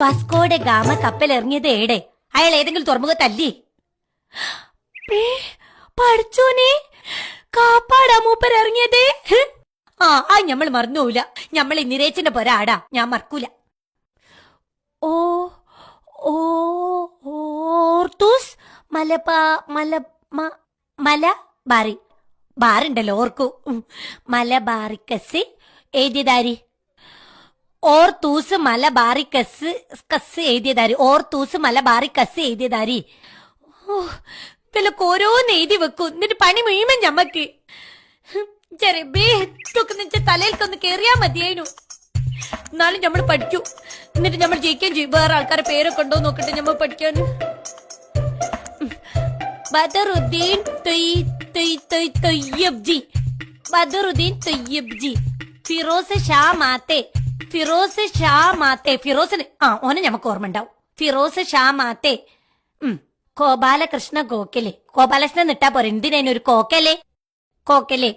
വാസ്കോഡെ gamma കപ്പലിറങ്ങിയത് ഏടെ? അയാൾ ഏതെങ്കിലും തുറമുഖത്തല്ലേ? പഠിച്ചോനെ, കാപ്പാടാ മൂപ്പർ ഇറങ്ങിയത്. ആ ഞമ്മൾ മറന്നുപോല. ഞമ്മൾ നിരേച്ചന്റെ പൊരാടാ, ഞാൻ മറക്കൂല. ഓ ഓ ഓർത്തൂസ് മലബാറി ബാറുണ്ടല്ലോ, ഓർക്കൂ. മലബാറിക്കസ് എഴുതിയതാരി? ഓർത്തൂസ് മലബാറിക്കസ് എഴുതിയതാരി? ഓർത്തൂസ് മലബാറിക്കസ് എഴുതിയതാരി? വിലക്ക് ഓരോന്ന് എഴുതി വെക്കൂ, എന്നിട്ട് പണി മുഴുവൻ ഞമ്മക്ക്. തലയിൽക്കൊന്ന് കേറിയാ മതിയായിരുന്നു. എന്നാലും നമ്മൾ പഠിക്കൂ, എന്നിട്ട് നമ്മൾ ജയിക്കുകയും ചെയ്യും. വേറെ ആൾക്കാരെ പേരൊക്കെ ഉണ്ടോ നോക്കട്ടെ നമ്മൾ പഠിക്കാൻ. ബദറുദ്ദീൻ തൊയ്യബ്ജി, ബദറുദ്ദീൻ തൊയ്യബ്ജി, ഫിറോസ് ഷാ മാത്തെ, ഫിറോസ് ഷാ മാത്തെ, ഫിറോസിന് ഓനെ നമുക്ക് ഓർമ്മ ഉണ്ടാവും. ഫിറോസ് ഷാ മാത്തെ. ഗോപാലകൃഷ്ണ ഗോഖലെ. ഗോപാലകൃഷ്ണൻ നിട്ടാ പോരെ, എന്തിനൊരു കോക്കലെ? കോക്കലെ